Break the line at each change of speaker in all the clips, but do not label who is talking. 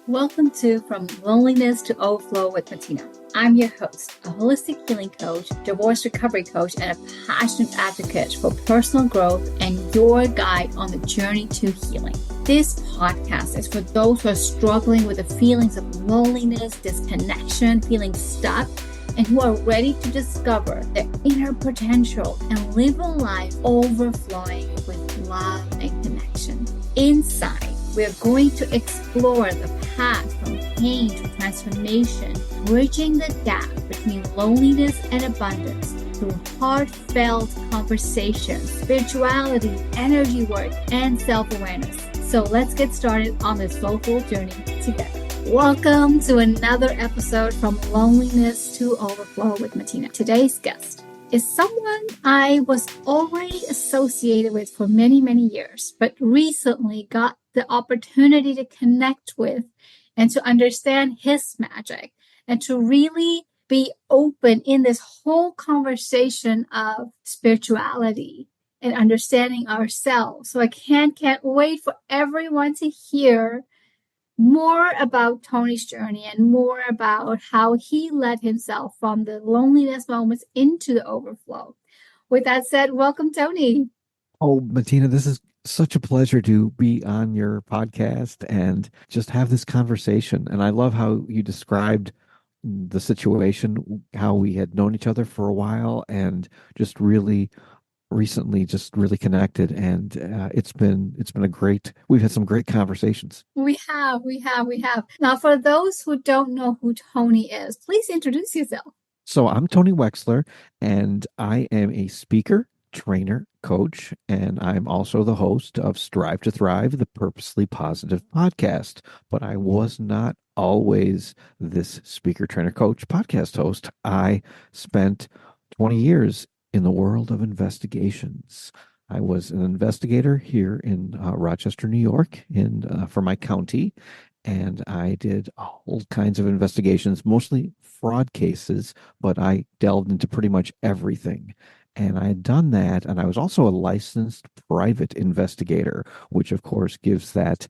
Welcome to From Loneliness to Overflow with Matina. I'm your host, a holistic healing coach, divorce recovery coach, and a passionate advocate for personal growth and your guide on the journey to healing. This podcast is for those who are struggling with the feelings of loneliness, disconnection, feeling stuck, and who are ready to discover their inner potential and live a life overflowing with love and connection. Inside, we are going to explore the path from pain to transformation, bridging the gap between loneliness and abundance through heartfelt conversations, spirituality, energy work, and self-awareness. So let's get started on this soulful journey together. Welcome to another episode from Loneliness to Overflow with Matina. Today's guest is someone I was already associated with for many, many years, but recently got the opportunity to connect with and to understand his magic and to really be open in this whole conversation of spirituality and understanding ourselves. So I can't wait for everyone to hear more about Tony's journey and more about how he led himself from the loneliness moments into the overflow. With that said, welcome, Tony.
Oh, Matina, this is such a pleasure to be on your podcast and just have this conversation. And I love how you described the situation, how we had known each other for a while and just really recently just really connected. And it's been a great, we've had some great conversations.
We have. Now, for those who don't know who Tony is, please introduce yourself.
So I'm Tony Wechsler, and I am a speaker, trainer, coach, and I'm also the host of Strive to Thrive, the Purposely Positive podcast. But I was not always this speaker, trainer, coach, podcast host. I spent 20 years in the world of investigations. I was an investigator here in Rochester, New York, for my county, and I did all kinds of investigations, mostly fraud cases, but I delved into pretty much everything. And I had done that, and I was also a licensed private investigator, which of course gives that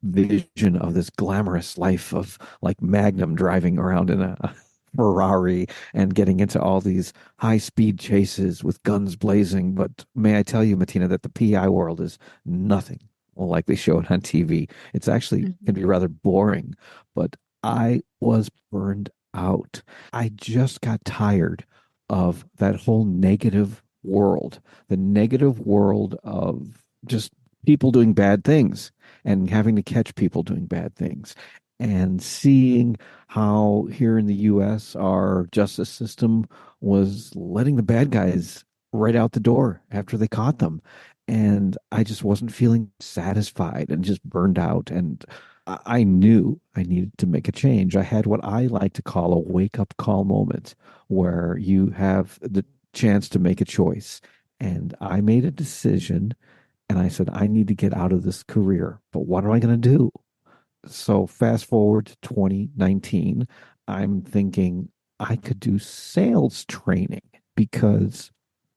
vision of this glamorous life of like Magnum driving around in a Ferrari and getting into all these high speed chases with guns blazing. But may I tell you, Matina, that the PI world is nothing like they show it on TV. It's actually can be rather boring, but I was burned out. I just got tired of that whole negative world, the negative world of just people doing bad things and having to catch people doing bad things and seeing how here in the US our justice system was letting the bad guys right out the door after they caught them. And I just wasn't feeling satisfied and just burned out. And I knew I needed to make a change. I had what I like to call a wake up call moment where you have the chance to make a choice. And I made a decision and I said, I need to get out of this career, but what am I going to do? So fast forward to 2019, I'm thinking I could do sales training because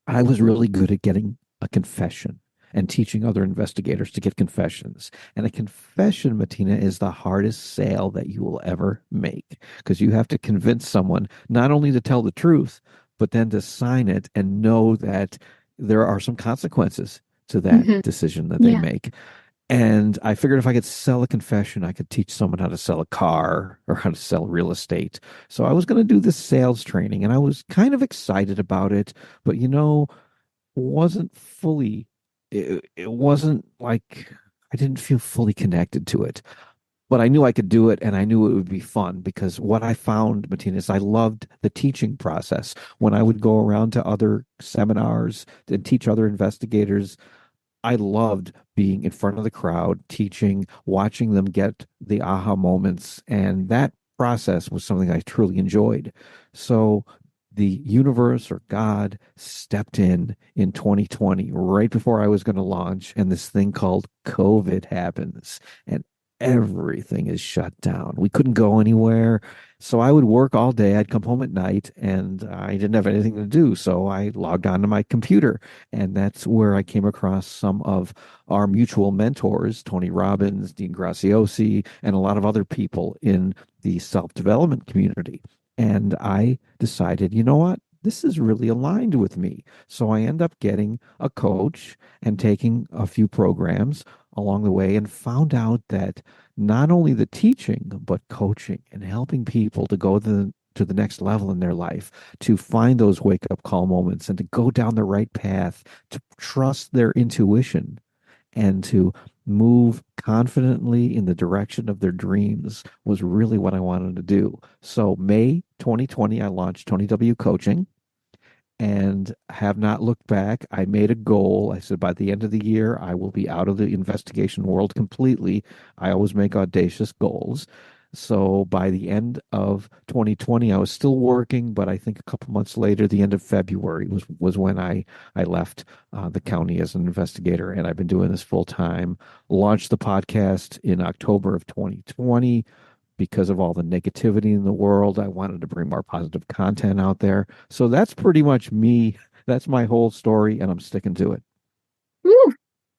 I was really good at getting a confession and teaching other investigators to get confessions. And a confession, Matina, is the hardest sale that you will ever make because you have to convince someone not only to tell the truth, but then to sign it and know that there are some consequences to that decision that they make. And I figured if I could sell a confession, I could teach someone how to sell a car or how to sell real estate. So I was going to do this sales training and I was kind of excited about it, but wasn't fully, it wasn't like I didn't feel fully connected to it. But I knew I could do it and I knew it would be fun because what I found, Martina, is I loved the teaching process. When I would go around to other seminars and teach other investigators, I loved being in front of the crowd, teaching, watching them get the aha moments. And that process was something I truly enjoyed. So the universe or God stepped in 2020, right before I was going to launch. And this thing called COVID happens and everything is shut down. We couldn't go anywhere. So I would work all day. I'd come home at night and I didn't have anything to do. So I logged onto my computer. And that's where I came across some of our mutual mentors, Tony Robbins, Dean Graziosi, and a lot of other people in the self-development community. And I decided, you know what? This is really aligned with me. So I end up getting a coach and taking a few programs along the way and found out that not only the teaching, but coaching and helping people to go to the next level in their life, to find those wake up call moments and to go down the right path, to trust their intuition and to move confidently in the direction of their dreams was really what I wanted to do. So, May 2020, I launched Tony W Coaching and have not looked back. I made a goal. I said by the end of the year, I will be out of the investigation world completely. I always make audacious goals. So by the end of 2020, I was still working, but I think a couple months later, the end of February was when I left the county as an investigator, and I've been doing this full time. Launched the podcast in October of 2020 because of all the negativity in the world. I wanted to bring more positive content out there. So that's pretty much me. That's my whole story, and I'm sticking to it.
Whew,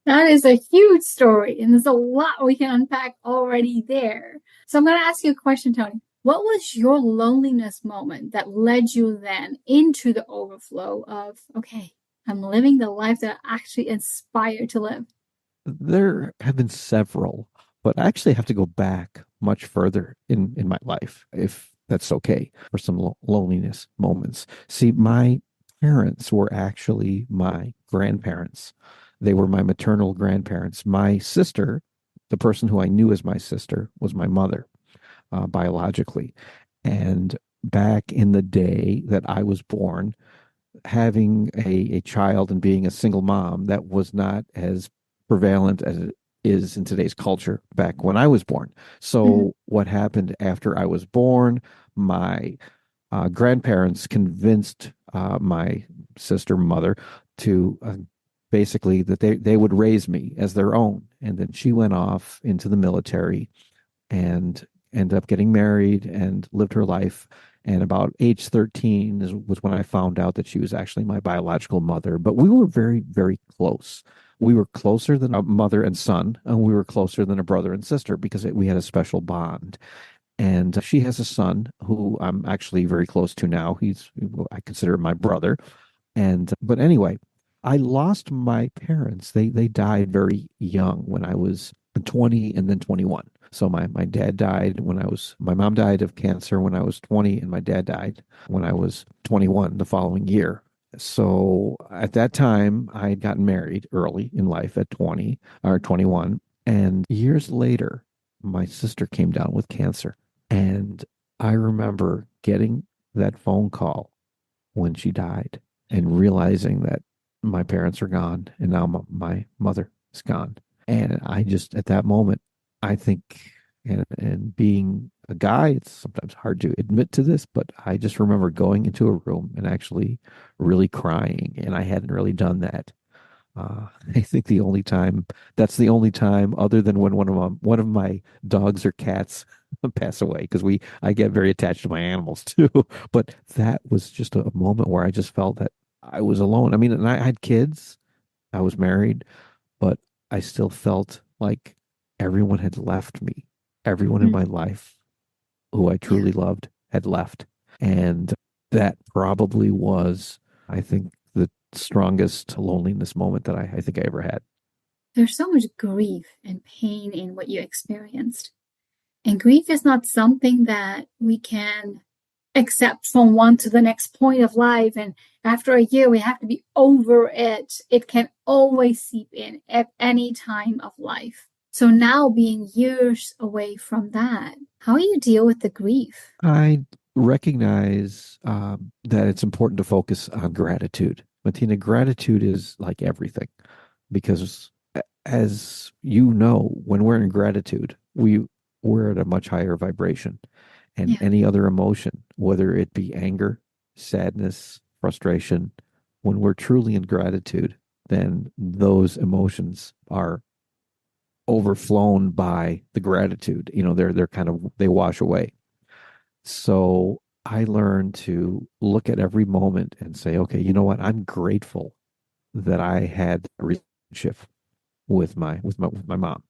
that is a huge story, and there's a lot we can unpack already there. So I'm going to ask you a question, Tony. What was your loneliness moment that led you then into the overflow of, okay, I'm living the life that I actually inspired to live?
There have been several, but I actually have to go back much further in my life, if that's okay, for some loneliness moments. See, my parents were actually my grandparents. They were my maternal grandparents. My sister, the person who I knew as my sister, was my mother, biologically. And back in the day that I was born, having a child and being a single mom, that was not as prevalent as it is in today's culture back when I was born.
Mhm.
So what happened after I was born, my grandparents convinced my sister mother to basically that they would raise me as their own. And then she went off into the military and ended up getting married and lived her life. And about age 13 was when I found out that she was actually my biological mother. But we were very, very close. We were closer than a mother and son, and we were closer than a brother and sister because we had a special bond. And she has a son who I'm actually very close to now. I consider him my brother. And but anyway, I lost my parents. They died very young when I was 20 and then 21. So my dad died when my mom died of cancer when I was 20 and my dad died when I was 21 the following year. So at that time I had gotten married early in life at 20 or 21, and years later my sister came down with cancer, and I remember getting that phone call when she died and realizing that my parents are gone and now my mother is gone. And I just, at that moment, I think, and being a guy, it's sometimes hard to admit to this, but I just remember going into a room and actually really crying. And I hadn't really done that. I think that's the only time, other than when one of my dogs or cats pass away, because I get very attached to my animals too. But that was just a moment where I just felt that I was alone. I mean, and I had kids, I was married, but I still felt like everyone had left me. Everyone in
Mhm.
my life who I
Yeah,
truly loved had left. And that probably was, I think, the strongest loneliness moment that I think I ever had.
there's so much grief and pain in what you experienced. And grief is not something that we can accept from one to the next point of life. And after a year, we have to be over it. It can always seep in at any time of life. So now being years away from that, how do you deal with the grief?
I recognize that it's important to focus on gratitude. Matina, gratitude is like everything because, as you know, when we're in gratitude, we're at a much higher vibration. And
Yeah.
any other emotion, whether it be anger, sadness, frustration, when we're truly in gratitude, then those emotions are overflown by the gratitude. They're kind of, they wash away. So I learned to look at every moment and say, okay, you know what? I'm grateful that I had a relationship with my mom,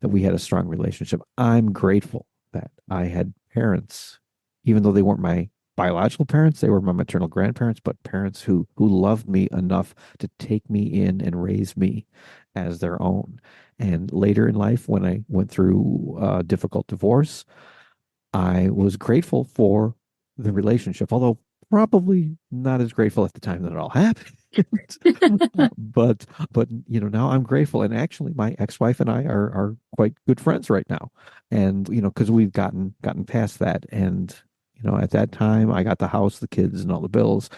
that we had a strong relationship. I'm grateful that I had parents, even though they weren't my biological parents, they were my maternal grandparents, but parents who loved me enough to take me in and raise me as their own. And later in life, when I went through a difficult divorce, I was grateful for the relationship, although probably not as grateful at the time that it all happened. but now I'm grateful, and actually my ex-wife and I are quite good friends right now, and because we've gotten past that. And at that time I got the house, the kids, and all the bills,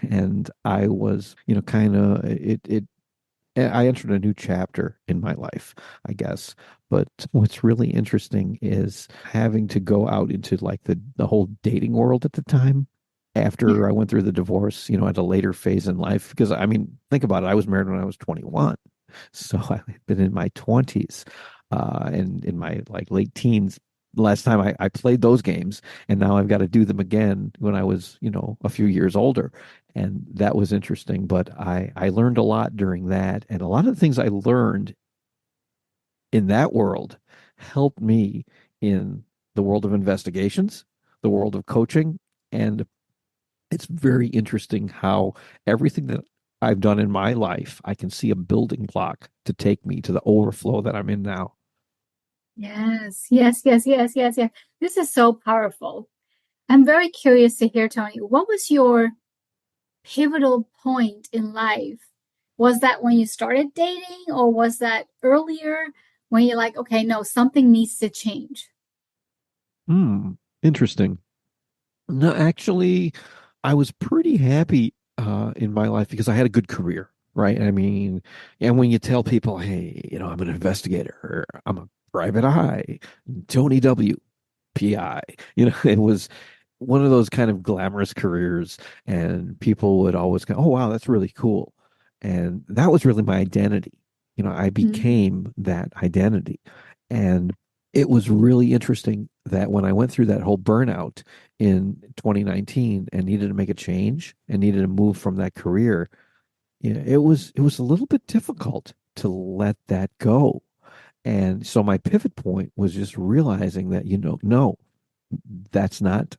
and I was kind of it I entered a new chapter in my life, I guess. But what's really interesting is having to go out into like the whole dating world at the time
Yeah.
after I went through the divorce, at a later phase in life. Because I mean, think about it. I was married when I was 21. So I've been in my 20s and in my like late teens. Last time I played those games, and now I've got to do them again when I was, a few years older. And that was interesting. But I learned a lot during that. And a lot of the things I learned in that world helped me in the world of investigations, the world of coaching. And it's very interesting how everything that I've done in my life, I can see a building block to take me to the overflow that I'm in now.
Yes, yes, yes, yes, yes, yes. This is so powerful. I'm very curious to hear, Tony, what was your pivotal point in life? Was that when you started dating, or was that earlier when you're like, okay, no, something needs to change?
Hmm, interesting. No, actually, I was pretty happy in my life because I had a good career, right? I mean, and when you tell people, hey, I'm an investigator, or I'm a private eye, Tony W. PI, it was one of those kind of glamorous careers, and people would always go, oh, wow, that's really cool. And that was really my identity. I
Mm,
became that identity. And it was really interesting that when I went through that whole burnout in 2019 and needed to make a change and needed to move from that career, it was a little bit difficult to let that go. And so my pivot point was just realizing that, no, that's not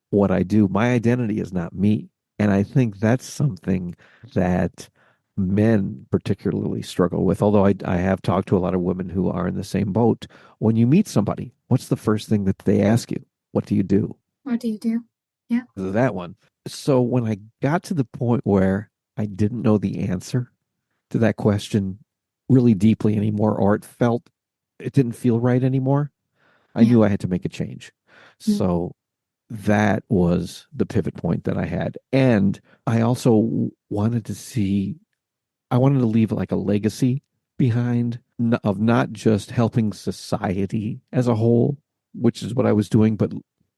what I do. My identity is not me. And I think that's something that men particularly struggle with. Although I have talked to a lot of women who are in the same boat. When you meet somebody, what's the first thing that they ask you? What do you do?
what do you do? Yeah.
That one. So when I got to the point where I didn't know the answer to that question really deeply anymore, or it didn't feel right anymore, I
Yeah.
knew I had to make a change.
Mm.
So that was the pivot point that I had. And I also I wanted to leave like a legacy behind of not just helping society as a whole, which is what I was doing, but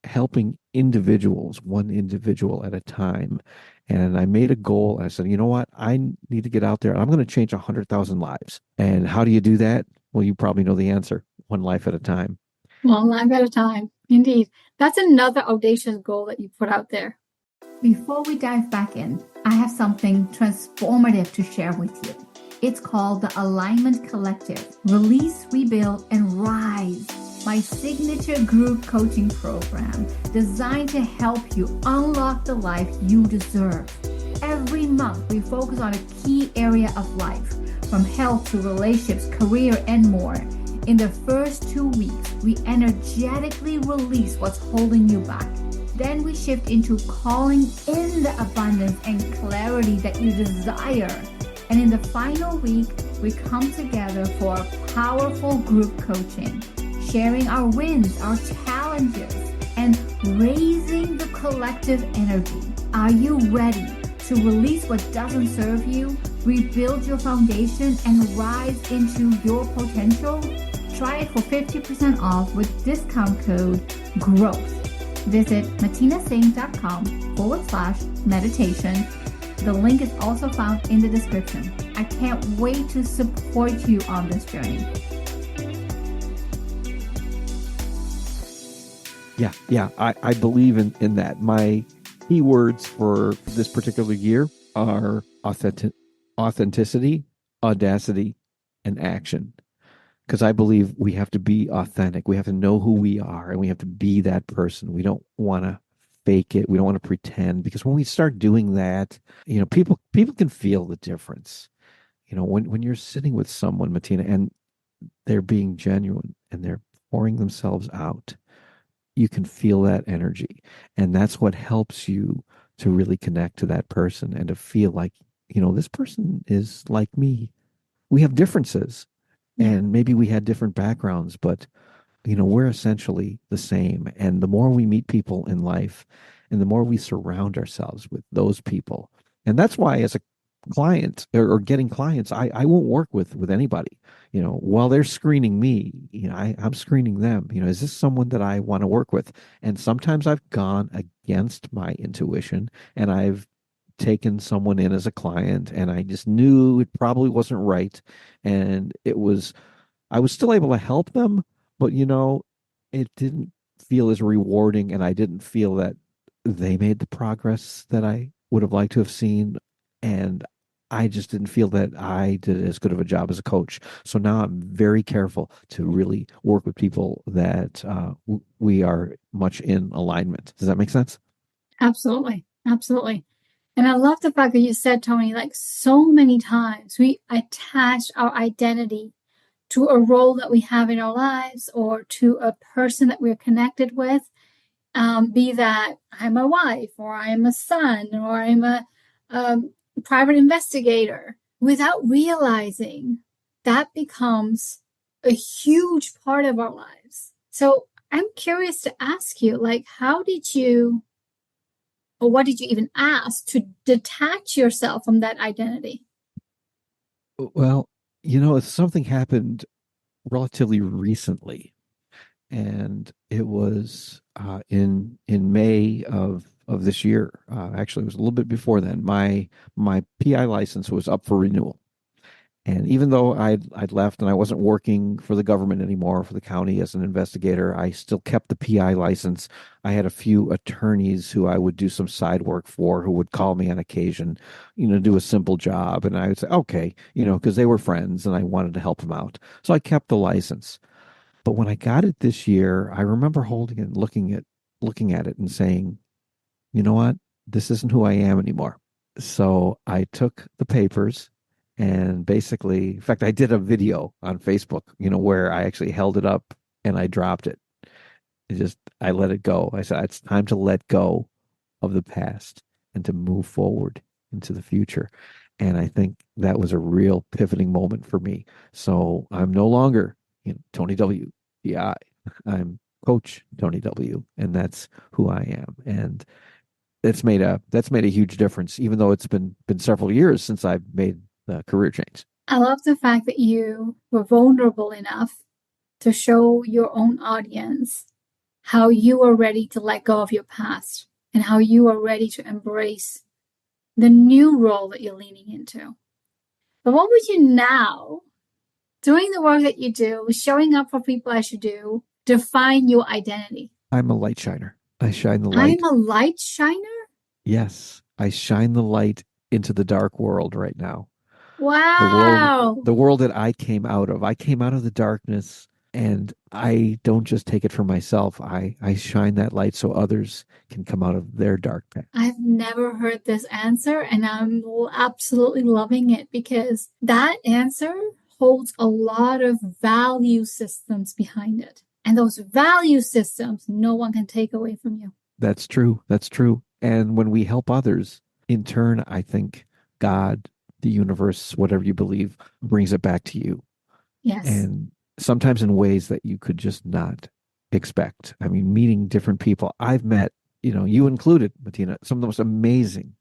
helping individuals, one individual at a time. And I made a goal. I said, you know what? I need to get out there. I'm going to change 100,000 lives. And how do you do that? Well, you probably know the answer, one life at a time.
One life at a time. Indeed. That's another audacious goal that you put out there. Before we dive back in, I have something transformative to share with you. It's called the Alignment Collective. Release, Rebuild, and Rise, my signature group coaching program designed to help you unlock the life you deserve. Every month, we focus on a key area of life, from health to relationships, career, and more. In the first 2 weeks, we energetically release what's holding you back. Then we shift into calling in the abundance and clarity that you desire. And in the final week, we come together for a powerful group coaching, sharing our wins, our challenges, and raising the collective energy. Are you ready to release what doesn't serve you, rebuild your foundation, and rise into your potential? Try it for 50% off with discount code GROWTH. Visit matinasingh.com/meditation. The link is also found in the description. I can't wait to support you on this journey.
Yeah. I believe in that. My keywords for this particular year are authenticity, audacity, and action. Because I believe we have to be authentic. We have to know who we are and we have to be that person. We don't want to fake it. We don't want to pretend because when we start doing that, people can feel the difference. When you're sitting with someone, Matina, and they're being genuine and they're pouring themselves out, you can feel that energy. And that's what helps you to really connect to that person and to feel like, this person is like me. We have differences
Yeah,
and maybe we had different backgrounds, but we're essentially the same. And the more we meet people in life and the more we surround ourselves with those people. And that's why as a client or getting clients, I won't work with anybody. While they're screening me, I'm screening them. Is this someone that I want to work with? And sometimes I've gone against my intuition and I've taken someone in as a client and I just knew it probably wasn't right. And I was still able to help them, but it didn't feel as rewarding and I didn't feel that they made the progress that I would have liked to have seen. And I just didn't feel that I did as good of a job as a coach. So now I'm very careful to really work with people that we are much in alignment. Does that make sense?
absolutely. Absolutely. And I love the fact that you said, Tony, like so many times we attach our identity to a role that we have in our lives or to a person that we're connected with. Be that I'm a wife or I'm a son or I'm a private investigator, without realizing that becomes a huge part of our lives. So I'm curious to ask you, like, how did you, or what did you even ask to detach yourself from that identity?
Well, something happened relatively recently, and it was in May of this year. Actually, it was a little bit before then. My PI license was up for renewal, and even though I'd left and I wasn't working for the government anymore for the county as an investigator, I still kept the PI license. I had a few attorneys who I would do some side work for, who would call me on occasion, do a simple job, and I would say okay, because they were friends and I wanted to help them out. So I kept the license. But when I got it this year, I remember holding it, looking at it and saying, you know what? This isn't who I am anymore. So I took the papers and basically, in fact, I did a video on Facebook, where I actually held it up and I dropped it. I let it go. I said, it's time to let go of the past and to move forward into the future. And I think that was a real pivoting moment for me. So I'm no longer, Tony W. Yeah, I'm Coach Tony W. And that's who I am. And that's made a huge difference, even though it's been several years since I've made the career change.
I love the fact that you were vulnerable enough to show your own audience how you are ready to let go of your past and how you are ready to embrace the new role that you're leaning into. But what would you now, doing the work that you do, showing up for people as you do, define your identity?
I'm a light shiner. I shine the
I'm
light.
a light shiner?
Yes, I shine the light into the dark world right now. The world
Wow.
the world that I came out of. I came out of the darkness and I don't just take it for myself. I shine that light so others can come out of their dark path.
I've never heard this answer, and I'm absolutely loving it because that answer holds a lot of value systems behind it. And those value systems, no one can take away from you.
That's true. That's true. And when we help others, in turn, I think God, the universe, whatever you believe, brings it back to you.
Yes.
And sometimes in ways that you could just not expect. I mean, meeting different people. I've met, you included, Matina, some of the most amazing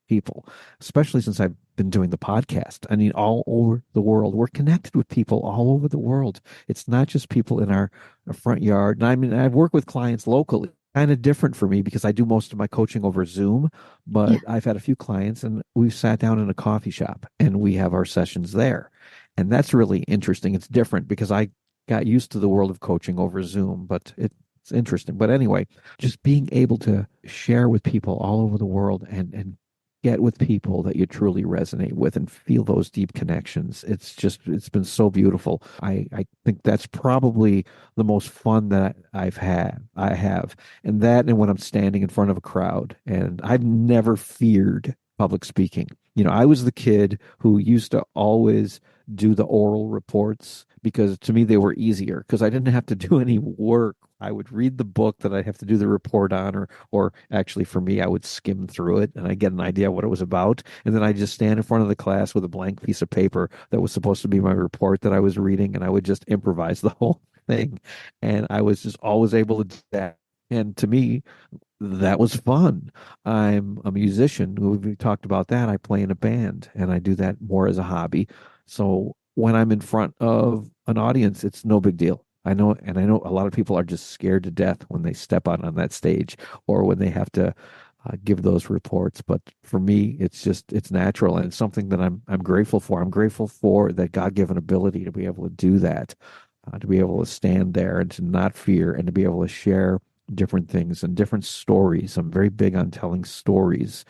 people, especially since I've been doing the podcast. I mean, all over the world. We're connected with people all over the world. It's not just people in our front yard. And I mean, I've worked with clients locally. Kind of different for me because I do most of my coaching over Zoom,
Yeah.
but I've had a few clients and we've sat down in a coffee shop and we have our sessions there. And that's really interesting. It's different because I got used to the world of coaching over Zoom, but It's interesting. But anyway, just being able to share with people all over the world and get with people that you truly resonate with and feel those deep connections. It's been so beautiful. I think that's probably the most fun that I have. And that and when I'm standing in front of a crowd. And I've never feared public speaking. I was the kid who used to always do the oral reports because to me they were easier because I didn't have to do any work. I would read the book that I have to do the report on, or actually for me, I would skim through it and I get an idea what it was about, and then I just stand in front of the class with a blank piece of paper that was supposed to be my report that I was reading, and I would just improvise the whole thing, and I was just always able to do that. And to me, that was fun. I'm a musician. We talked about that. I play in a band and I do that more as a hobby. So when I'm in front of an audience, it's no big deal. I know a lot of people are just scared to death when they step out on that stage or when they have to give those reports. But for me, it's natural and it's something that I'm grateful for. I'm grateful for that God-given ability to be able to do that, to be able to stand there and to not fear and to be able to share different things and different stories. I'm very big on telling stories.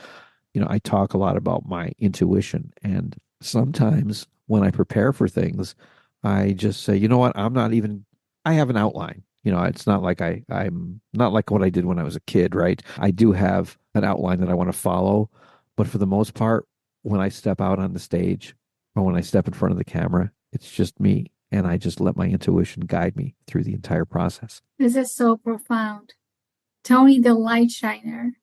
I talk a lot about my intuition, and sometimes when I prepare for things, I just say, you know what, I have an outline. It's not like I'm not like what I did when I was a kid, right? I do have an outline that I want to follow, but for the most part, when I step out on the stage or when I step in front of the camera, it's just me. And I just let my intuition guide me through the entire process.
This is so profound. Tony, the light shiner,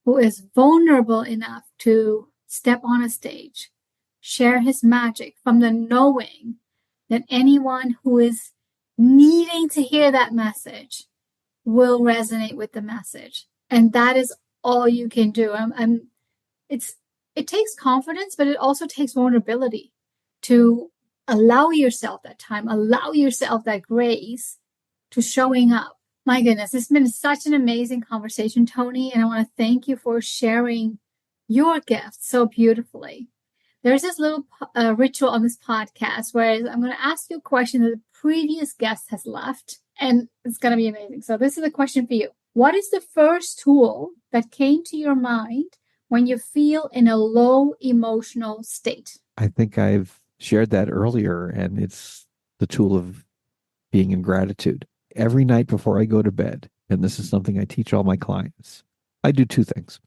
who is vulnerable enough to step on a stage, share his magic from the knowing that anyone who is needing to hear that message will resonate with the message. And that is all you can do. It takes confidence, but it also takes vulnerability to allow yourself that time, allow yourself that grace to showing up. My goodness, it's been such an amazing conversation, Tony, and I want to thank you for sharing your gift so beautifully. There's this little ritual on this podcast where I'm going to ask you a question that the previous guest has left, and it's going to be amazing. So this is a question for you. What is the first tool that came to your mind when you feel in a low emotional state?
I think I've shared that earlier, and it's the tool of being in gratitude. Every night before I go to bed, and this is something I teach all my clients, I do two things.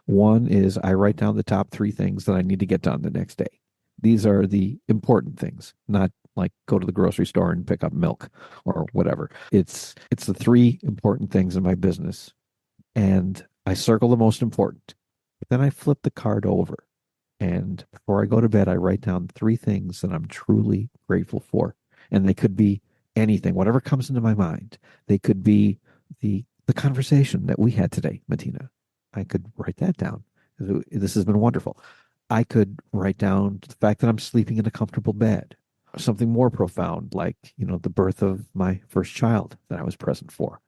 One is I write down the top three things that I need to get done the next day. These are the important things, not like go to the grocery store and pick up milk or whatever. It's the three important things in my business, and I circle the most important. But then I flip the card over, and before I go to bed, I write down three things that I'm truly grateful for, and they could be anything, whatever comes into my mind. They could be the conversation that we had today, Matina. I could write that down. This has been wonderful. I could write down the fact that I'm sleeping in a comfortable bed. Something more profound, like, the birth of my first child that I was present for.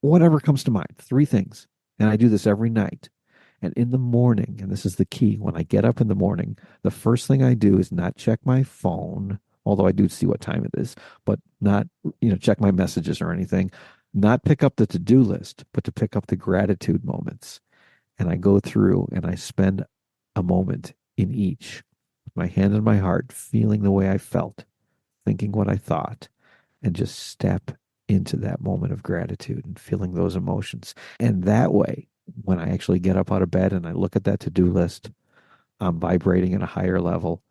Whatever comes to mind, three things. And I do this every night. And in the morning, and this is the key, when I get up in the morning, the first thing I do is not check my phone, although I do see what time it is, but not, check my messages or anything, not pick up the to-do list, but to pick up the gratitude moments. And I go through and I spend a moment in each, my hand on my heart, feeling the way I felt, thinking what I thought, and just step into that moment of gratitude and feeling those emotions. And that way, when I actually get up out of bed and I look at that to-do list, I'm vibrating at a higher level,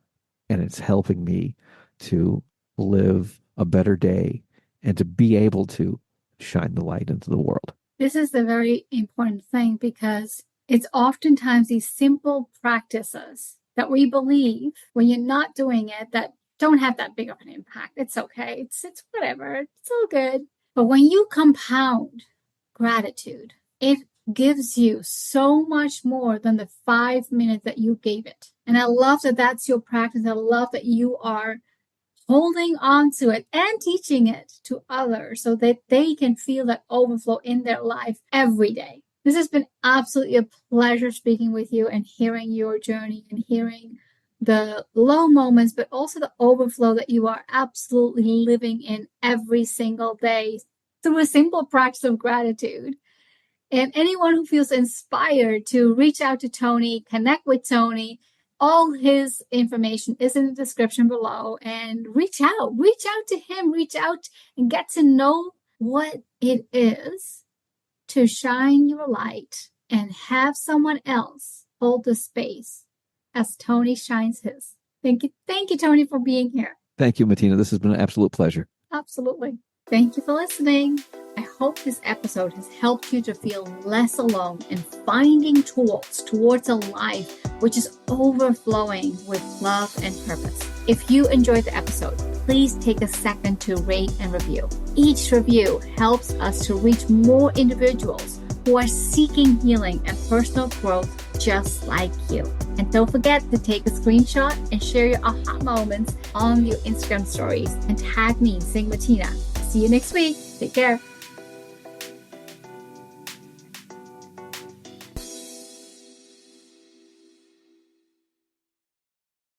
and it's helping me to live a better day and to be able to shine the light into the world.
This is the very important thing because it's oftentimes these simple practices that we believe when you're not doing it that don't have that big of an impact. It's okay. It's whatever. It's all good. But when you compound gratitude, it gives you so much more than the 5 minutes that you gave it. And I love that that's your practice. I love that you are holding on to it and teaching it to others so that they can feel that overflow in their life every day. This has been absolutely a pleasure speaking with you and hearing your journey and hearing the low moments, but also the overflow that you are absolutely living in every single day. through a simple practice of gratitude. And anyone who feels inspired to reach out to Tony, connect with Tony, all his information is in the description below, and reach out to him, reach out and get to know what it is to shine your light and have someone else hold the space as Tony shines his. Thank you, Tony, for being here.
Thank you, Matina. This has been an absolute pleasure.
Absolutely. Thank you for listening. I hope this episode has helped you to feel less alone in finding tools towards a life which is overflowing with love and purpose. If you enjoyed the episode, please take a second to rate and review. Each review helps us to reach more individuals who are seeking healing and personal growth just like you. And don't forget to take a screenshot and share your aha moments on your Instagram stories and tag me, Matina. See you next week. Take care.